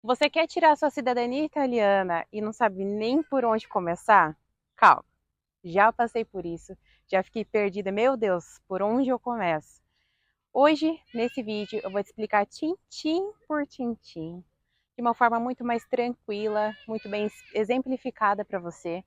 Você quer tirar sua cidadania italiana e não sabe nem por onde começar? Calma, já passei por isso, já fiquei perdida. Meu Deus, por onde eu começo? Hoje, nesse vídeo, eu vou te explicar tintim por tintim, de uma forma muito mais tranquila, muito bem exemplificada para você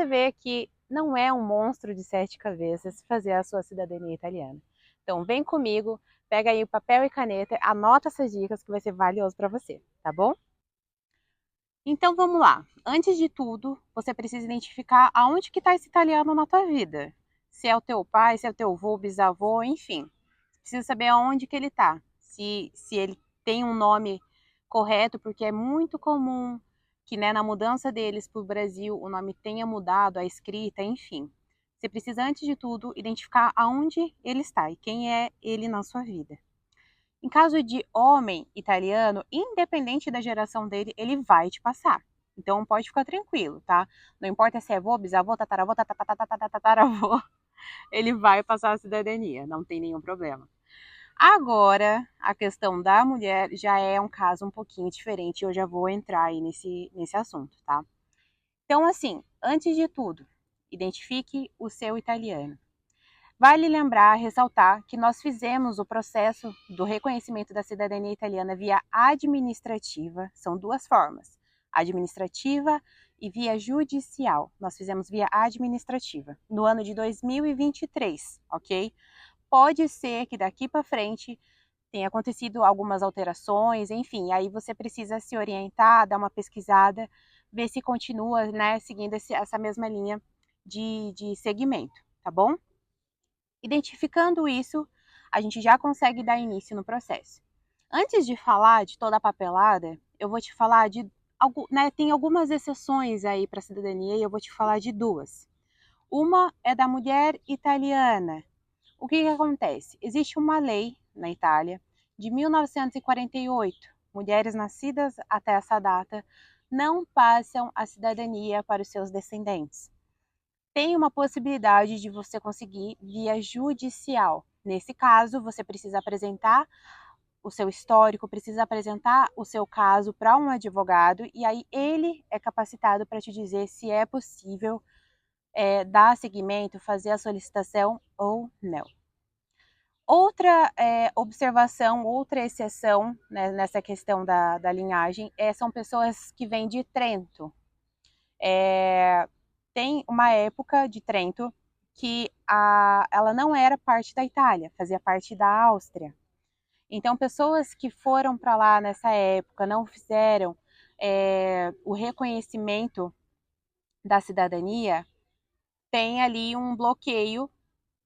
ver que não é um monstro de sete cabeças fazer a sua cidadania italiana. Então, vem comigo, pega aí o papel e caneta, anota essas dicas que vai ser valioso para você, tá bom? Então vamos lá. Antes de tudo, você precisa identificar aonde que está esse italiano na tua vida. Se é o teu pai, se é o teu avô, bisavô, enfim. Você precisa saber aonde que ele está. Se ele tem um nome correto, porque é muito comum que, né, na mudança deles para o Brasil o nome tenha mudado, a escrita, enfim. Você precisa, antes de tudo, identificar aonde ele está e quem é ele na sua vida. Em caso de homem italiano, independente da geração dele, ele vai te passar. Então pode ficar tranquilo, tá? Não importa se é avô, bisavô, tataravô, tataravô, ele vai passar a cidadania, não tem nenhum problema. Agora, a questão da mulher já é um caso um pouquinho diferente, eu já vou entrar aí nesse assunto, tá? Então, assim, antes de tudo, identifique o seu italiano. Vale lembrar, ressaltar, que nós fizemos o processo do reconhecimento da cidadania italiana via administrativa, são duas formas, administrativa e via judicial. Nós fizemos via administrativa, no ano de 2023, ok? Pode ser que daqui para frente tenha acontecido algumas alterações, enfim, aí você precisa se orientar, dar uma pesquisada, ver se continua, né, seguindo essa mesma linha de segmento, tá bom? Identificando isso, a gente já consegue dar início no processo. Antes de falar de toda a papelada, eu vou te falar de algo, né, tem algumas exceções aí para a cidadania e eu vou te falar de duas. Uma é da mulher italiana. O que acontece? Existe uma lei na Itália de 1948. Mulheres nascidas até essa data não passam a cidadania para os seus descendentes. Tem uma possibilidade de você conseguir via judicial. Nesse caso, você precisa apresentar o seu histórico, precisa apresentar o seu caso para um advogado e aí ele é capacitado para te dizer se é possível dar seguimento, fazer a solicitação ou não. Outra observação, outra exceção, né, nessa questão da linhagem são pessoas que vêm de Trento. Tem uma época de Trento que ela não era parte da Itália, fazia parte da Áustria. Então, pessoas que foram para lá nessa época não fizeram o reconhecimento da cidadania, tem ali um bloqueio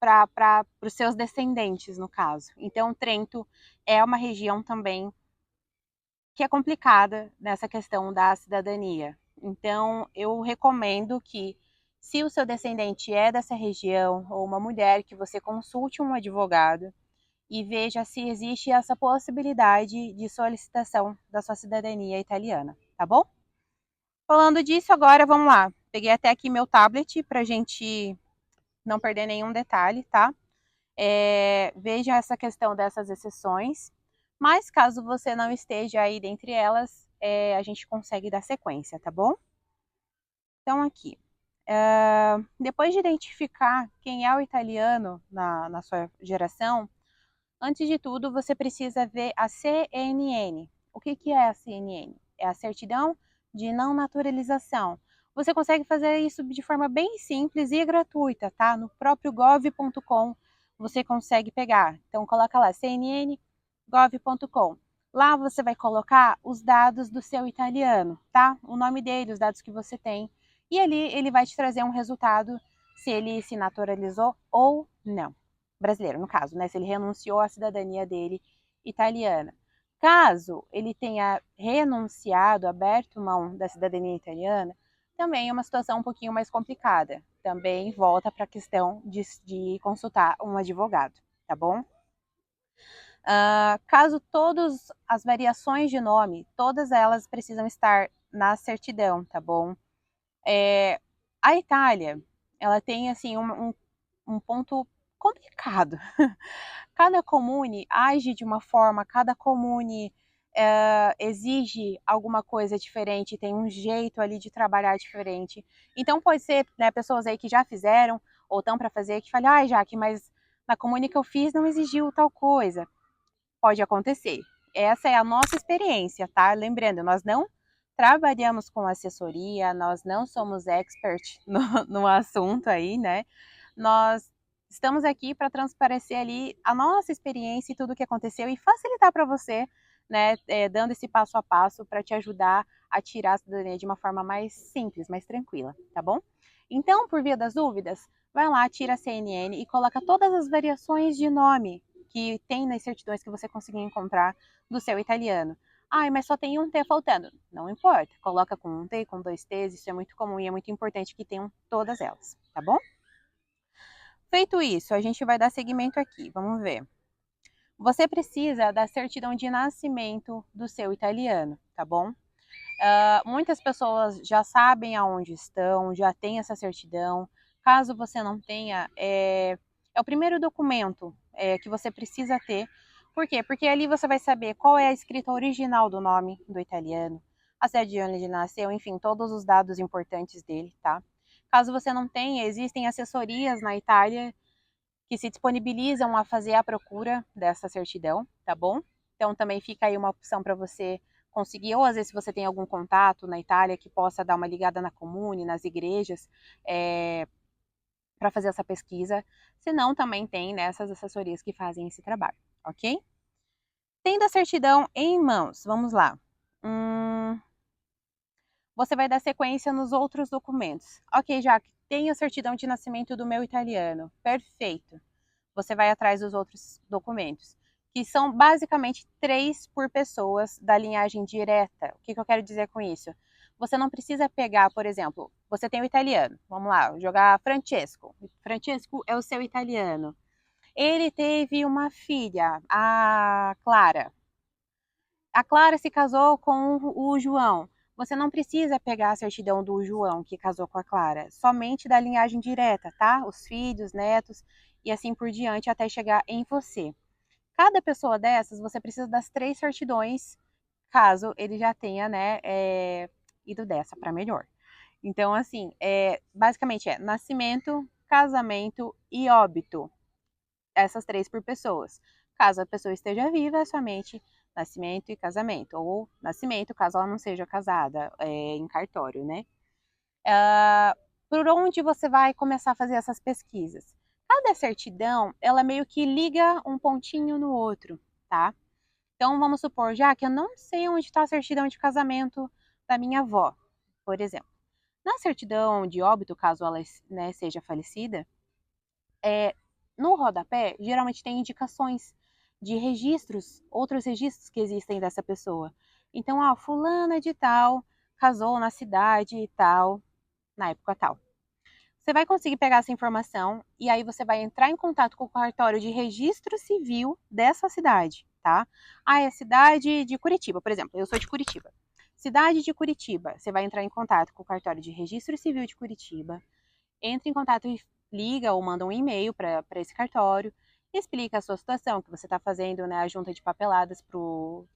para os seus descendentes, no caso. Então, Trento é uma região também que é complicada nessa questão da cidadania. Então, eu recomendo que, se o seu descendente é dessa região ou uma mulher, que você consulte um advogado e veja se existe essa possibilidade de solicitação da sua cidadania italiana, tá bom? Falando disso, agora vamos lá. Peguei até aqui meu tablet para a gente não perder nenhum detalhe, tá? Veja essa questão dessas exceções, mas caso você não esteja aí dentre elas, a gente consegue dar sequência, tá bom? Então, aqui. Depois de identificar quem é o italiano na sua geração, antes de tudo, você precisa ver a CNN. O que é a CNN? É a certidão de não naturalização. Você consegue fazer isso de forma bem simples e gratuita, tá? No próprio gov.com você consegue pegar. Então, coloca lá, cnn.gov.com. Lá você vai colocar os dados do seu italiano, tá? O nome dele, os dados que você tem. E ali ele vai te trazer um resultado se ele se naturalizou ou não. Brasileiro, no caso, né? Se ele renunciou à cidadania dele italiana. Caso ele tenha renunciado, aberto mão da cidadania italiana, também é uma situação um pouquinho mais complicada. Também volta para a questão de consultar um advogado, tá bom? Caso todas as variações de nome, todas elas precisam estar na certidão, tá bom? A Itália, ela tem assim um ponto complicado. Cada comune age de uma forma, cada comune exige alguma coisa diferente, tem um jeito ali de trabalhar diferente. Então pode ser, né, pessoas aí que já fizeram ou estão para fazer que falam, ai, Jaque, mas na comuni que eu fiz não exigiu tal coisa. Pode acontecer. Essa é a nossa experiência, tá? Lembrando, nós não trabalhamos com assessoria, nós não somos expert no assunto aí, né? Nós estamos aqui para transparecer ali a nossa experiência e tudo o que aconteceu e facilitar para você, né, dando esse passo a passo para te ajudar a tirar a cidadania de uma forma mais simples, mais tranquila, tá bom? Então, por via das dúvidas, vai lá, tira a CNN e coloca todas as variações de nome que tem nas certidões que você conseguir encontrar do seu italiano. Ai, mas só tem um T faltando. Não importa, coloca com um T, com dois T's, isso é muito comum e é muito importante que tenham todas elas, tá bom? Feito isso, a gente vai dar seguimento aqui, vamos ver. Você precisa da certidão de nascimento do seu italiano, tá bom? Muitas pessoas já sabem aonde estão, já têm essa certidão. Caso você não tenha, é o primeiro documento que você precisa ter. Por quê? Porque ali você vai saber qual é a escrita original do nome do italiano, a cidade de onde ele nasceu, enfim, todos os dados importantes dele, tá? Caso você não tenha, existem assessorias na Itália que se disponibilizam a fazer a procura dessa certidão, tá bom? Então também fica aí uma opção para você conseguir, ou às vezes se você tem algum contato na Itália que possa dar uma ligada na comune, nas igrejas, para fazer essa pesquisa. Se não, também tem nessas assessorias que fazem esse trabalho, ok? Tendo a certidão em mãos, vamos lá. Você vai dar sequência nos outros documentos. Ok, já tenho a certidão de nascimento do meu italiano. Perfeito. Você vai atrás dos outros documentos, que são basicamente 3 por pessoas da linhagem direta. O que eu quero dizer com isso? Você não precisa pegar, por exemplo, você tem o italiano, vamos lá, jogar Francesco. Francesco é o seu italiano. Ele teve uma filha, a Clara. A Clara se casou com o João. Você não precisa pegar a certidão do João que casou com a Clara, somente da linhagem direta, tá? Os filhos, netos e assim por diante até chegar em você. Cada pessoa dessas, você precisa das 3 certidões, caso ele já tenha, né, ido dessa para melhor. Então, assim, basicamente é nascimento, casamento e óbito. Essas 3 por pessoas. Caso a pessoa esteja viva, é somente nascimento e casamento. Ou nascimento, caso ela não seja casada, em cartório, né? Por onde você vai começar a fazer essas pesquisas? Cada certidão, ela meio que liga um pontinho no outro, tá? Então, vamos supor, já que eu não sei onde está a certidão de casamento da minha avó, por exemplo. Na certidão de óbito, caso ela, né, seja falecida, no rodapé, geralmente tem indicações de registros, outros registros que existem dessa pessoa. Então, fulana de tal casou na cidade tal, na época tal. Você vai conseguir pegar essa informação e aí você vai entrar em contato com o cartório de registro civil dessa cidade, tá? É a cidade de Curitiba, por exemplo. Eu sou de Curitiba. Cidade de Curitiba. Você vai entrar em contato com o cartório de registro civil de Curitiba. Entra em contato e liga ou manda um e-mail para esse cartório, explica a sua situação, que você está fazendo, né, a junta de papeladas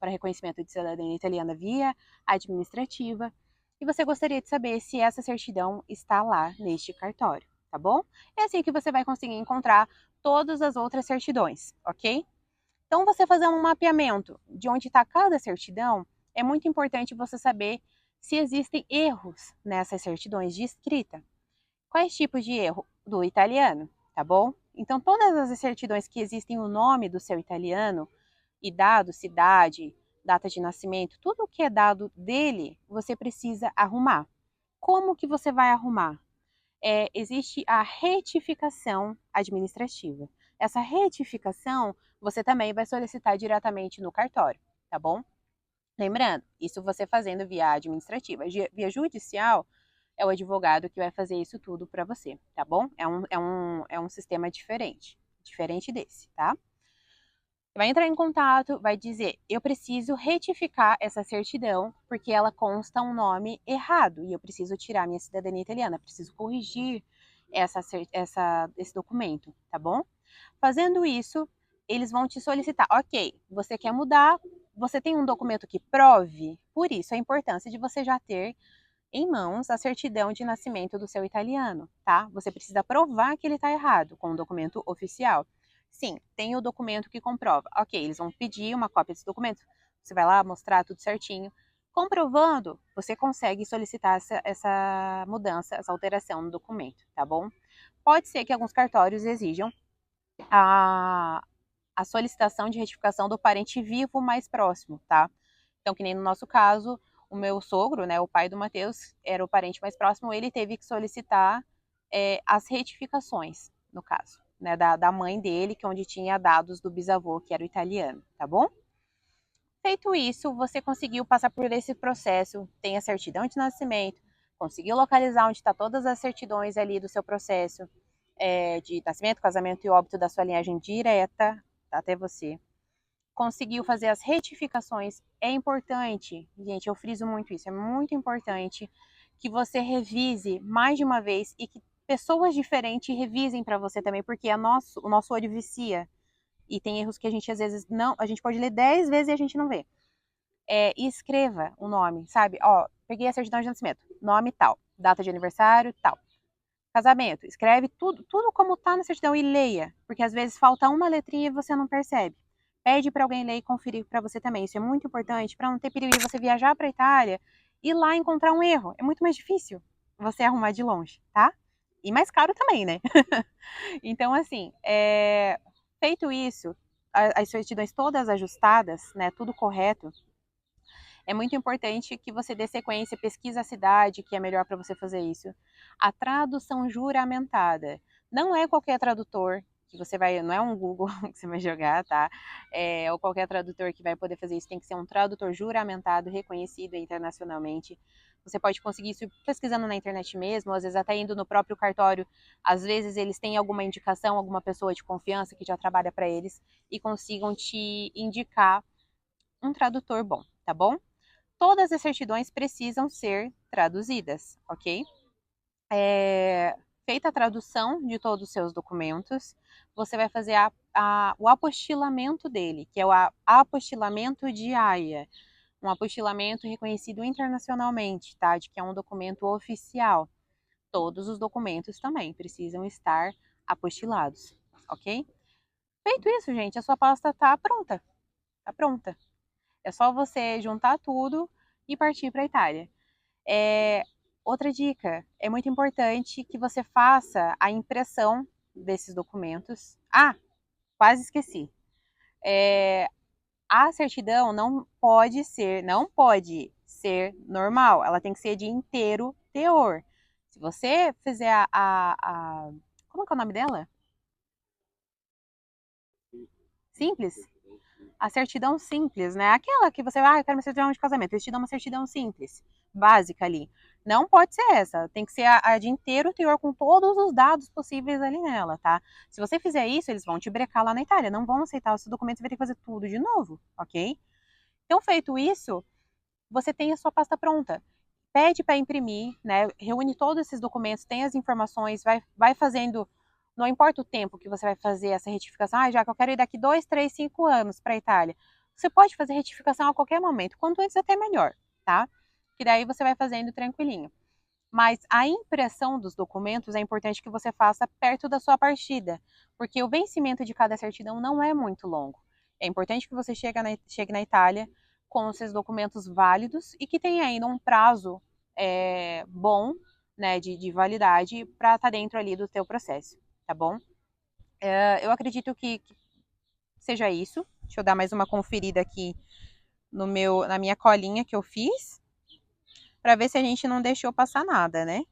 para reconhecimento de cidadania italiana via administrativa, e você gostaria de saber se essa certidão está lá neste cartório, tá bom? É assim que você vai conseguir encontrar todas as outras certidões, ok? Então, você fazer um mapeamento de onde está cada certidão, é muito importante você saber se existem erros nessas certidões de escrita. Quais tipos de erro? Do italiano, tá bom? Então, todas as certidões que existem o nome do seu italiano, e dado, cidade, data de nascimento, tudo o que é dado dele, você precisa arrumar. Como que você vai arrumar? Existe a retificação administrativa. Essa retificação, você também vai solicitar diretamente no cartório, tá bom? Lembrando, isso você fazendo via administrativa. Via judicial, é o advogado que vai fazer isso tudo para você, tá bom? É um sistema diferente desse, tá? Vai entrar em contato, vai dizer, eu preciso retificar essa certidão, porque ela consta um nome errado, e eu preciso tirar minha cidadania italiana, preciso corrigir esse documento, tá bom? Fazendo isso, eles vão te solicitar, ok, você quer mudar, você tem um documento que prove? Por isso, a importância de você já ter em mãos a certidão de nascimento do seu italiano, tá? Você precisa provar que ele está errado com um documento oficial. Sim, tem o documento que comprova. Ok, eles vão pedir uma cópia desse documento. Você vai lá mostrar tudo certinho. Comprovando, você consegue solicitar essa mudança, essa alteração no documento, tá bom? Pode ser que alguns cartórios exijam a solicitação de retificação do parente vivo mais próximo, tá? Então, que nem no nosso caso, o meu sogro, né, o pai do Matheus, era o parente mais próximo, ele teve que solicitar as retificações, no caso, né, da mãe dele, que é onde tinha dados do bisavô, que era o italiano, tá bom? Feito isso, você conseguiu passar por esse processo, tem a certidão de nascimento, conseguiu localizar onde está todas as certidões ali do seu processo de nascimento, casamento e óbito da sua linhagem direta até você. Conseguiu fazer as retificações. É importante, gente, eu friso muito isso, é muito importante que você revise mais de uma vez e que pessoas diferentes revisem para você também, porque o nosso olho vicia. E tem erros que a gente às vezes não, a gente pode ler 10 vezes e a gente não vê. E escreva o nome, sabe? Ó, peguei a certidão de nascimento, nome tal, data de aniversário tal. Casamento, escreve tudo como tá na certidão e leia, porque às vezes falta uma letrinha e você não percebe. Pede para alguém ler e conferir para você também. Isso é muito importante para não ter perigo de você viajar para a Itália e lá encontrar um erro. É muito mais difícil você arrumar de longe, tá? E mais caro também, né? Então, assim, feito isso, as certidões todas ajustadas, né, tudo correto, é muito importante que você dê sequência, pesquisa a cidade, que é melhor para você fazer isso. A tradução juramentada. Não é qualquer tradutor que você vai, não é um Google que você vai jogar, tá? Ou qualquer tradutor que vai poder fazer isso, tem que ser um tradutor juramentado, reconhecido internacionalmente. Você pode conseguir isso pesquisando na internet mesmo, às vezes até indo no próprio cartório. Às vezes eles têm alguma indicação, alguma pessoa de confiança que já trabalha para eles e consigam te indicar um tradutor bom, tá bom? Todas as certidões precisam ser traduzidas, ok? Feita a tradução de todos os seus documentos, você vai fazer o apostilamento dele, que é o apostilamento de Haia, um apostilamento reconhecido internacionalmente, tá? De que é um documento oficial. Todos os documentos também precisam estar apostilados, ok? Feito isso, gente, a sua pasta tá pronta. Tá pronta. É só você juntar tudo e partir para a Itália. Outra dica, é muito importante que você faça a impressão desses documentos. Ah, quase esqueci. A certidão não pode ser normal, ela tem que ser de inteiro teor. Se você fizer como é que é o nome dela? Simples? A certidão simples, né? Aquela que você vai, eu quero uma certidão de casamento, eles te dão uma certidão simples, básica ali. Não pode ser essa, tem que ser a de inteiro teor com todos os dados possíveis ali nela, tá? Se você fizer isso, eles vão te brecar lá na Itália, não vão aceitar o seu documento, você vai ter que fazer tudo de novo, ok? Então, feito isso, você tem a sua pasta pronta. Pede para imprimir, né? Reúne todos esses documentos, tem as informações, vai fazendo. Não importa o tempo que você vai fazer essa retificação. Ah, já que eu quero ir daqui 2, 3, 5 anos para a Itália. Você pode fazer retificação a qualquer momento. Quanto antes, até melhor, tá? Que daí você vai fazendo tranquilinho. Mas a impressão dos documentos é importante que você faça perto da sua partida, porque o vencimento de cada certidão não é muito longo. É importante que você chegue na Itália com os seus documentos válidos e que tenha ainda um prazo bom, né, de validade para estar dentro ali do teu processo, tá bom? Eu acredito que seja isso. Deixa eu dar mais uma conferida aqui na minha colinha que eu fiz, para ver se a gente não deixou passar nada, né?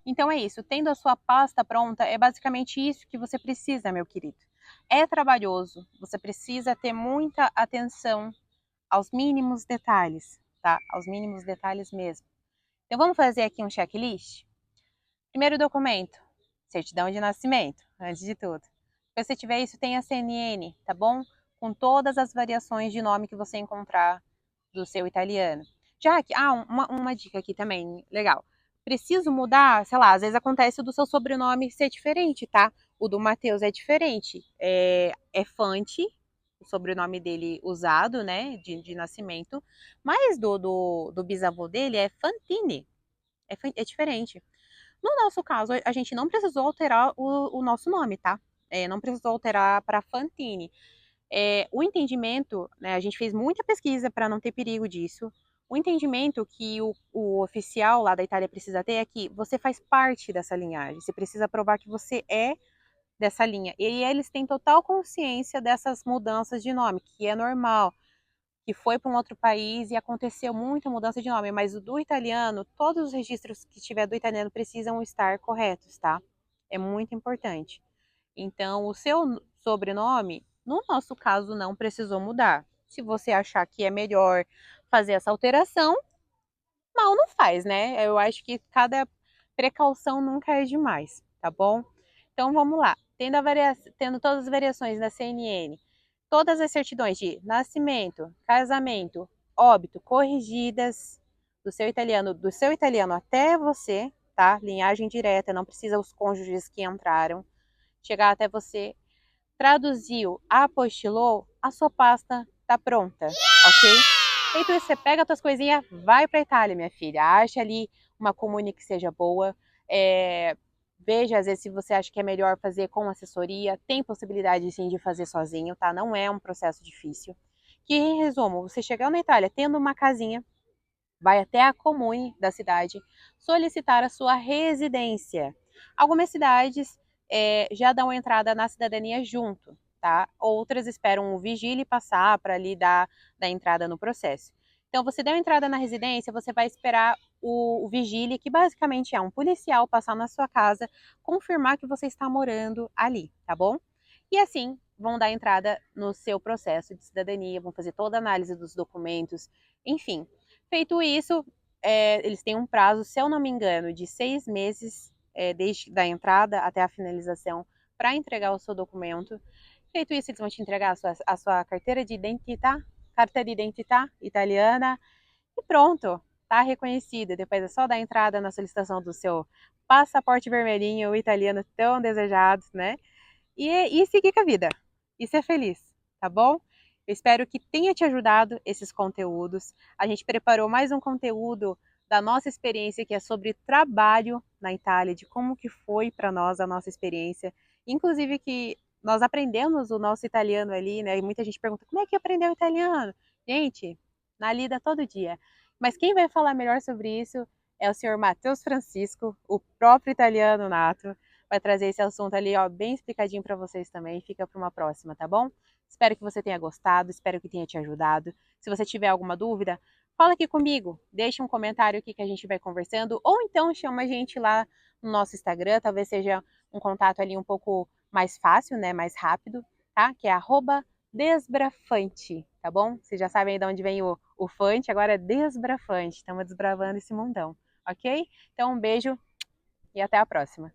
Então é isso, tendo a sua pasta pronta, é basicamente isso que você precisa, meu querido. É trabalhoso, você precisa ter muita atenção aos mínimos detalhes, tá? Aos mínimos detalhes mesmo. Então vamos fazer aqui um checklist? Primeiro documento, certidão de nascimento, antes de tudo. Se você tiver isso, tem a CNN, tá bom? Com todas as variações de nome que você encontrar do seu italiano. Já que, uma dica aqui também, legal. Preciso mudar? Sei lá, às vezes acontece o do seu sobrenome ser diferente, tá? O do Matheus é diferente. É Fante, o sobrenome dele usado, né, de nascimento. Mas do bisavô dele é Fantini. É diferente. No nosso caso, a gente não precisou alterar o nosso nome, tá? Não precisou alterar para Fantini. O entendimento, né, a gente fez muita pesquisa para não ter perigo disso. O entendimento que o oficial lá da Itália precisa ter é que você faz parte dessa linhagem. Você precisa provar que você é dessa linha. E eles têm total consciência dessas mudanças de nome, que é normal, que foi para um outro país e aconteceu muita mudança de nome. Mas o do italiano, todos os registros que tiver do italiano precisam estar corretos, tá? É muito importante. Então, o seu sobrenome, no nosso caso, não precisou mudar. Se você achar que é melhor fazer essa alteração, mal não faz, né? Eu acho que cada precaução nunca é demais, tá bom? Então, vamos lá. Tendo todas as variações da CNN, todas as certidões de nascimento, casamento, óbito corrigidas do seu italiano até você, tá? Linhagem direta, não precisa os cônjuges que entraram chegar até você, traduziu, apostilou, a sua pasta tá pronta, ok? Feito isso, você pega as suas coisinhas, vai para Itália, minha filha. Acha ali uma comune que seja boa. Veja, às vezes, se você acha que é melhor fazer com assessoria. Tem possibilidade, sim, de fazer sozinho, tá? Não é um processo difícil. Que, em resumo, você chegando na Itália, tendo uma casinha, vai até a comune da cidade solicitar a sua residência. Algumas cidades já dão entrada na cidadania junto, tá? Outras esperam o vigília passar para ali dar entrada no processo. Então, você deu entrada na residência, você vai esperar o vigília, que basicamente é um policial passar na sua casa, confirmar que você está morando ali, tá bom? E assim, vão dar entrada no seu processo de cidadania, vão fazer toda a análise dos documentos, enfim. Feito isso, eles têm um prazo, se eu não me engano, de 6 meses, desde da entrada até a finalização, para entregar o seu documento. Feito isso, eles vão te entregar a sua carta de identità italiana, e pronto, tá reconhecida. Depois é só dar entrada na solicitação do seu passaporte vermelhinho italiano tão desejado, né? E seguir com a vida. E ser feliz, tá bom? Eu espero que tenha te ajudado esses conteúdos. A gente preparou mais um conteúdo da nossa experiência, que é sobre trabalho na Itália, de como que foi para nós a nossa experiência. Inclusive que nós aprendemos o nosso italiano ali, né? E muita gente pergunta, como é que aprendeu italiano? Gente, na lida todo dia. Mas quem vai falar melhor sobre isso é o senhor Matheus Francisco, o próprio italiano nato. Vai trazer esse assunto ali, ó, bem explicadinho para vocês também. Fica para uma próxima, tá bom? Espero que você tenha gostado, espero que tenha te ajudado. Se você tiver alguma dúvida, fala aqui comigo, deixa um comentário aqui que a gente vai conversando, ou então chama a gente lá no nosso Instagram, talvez seja um contato ali um pouco mais fácil, né, mais rápido, tá? Que é @desbrafante, tá bom? Vocês já sabem de onde vem o fante, agora é desbrafante. Estamos desbravando esse mundão, ok? Então um beijo e até a próxima.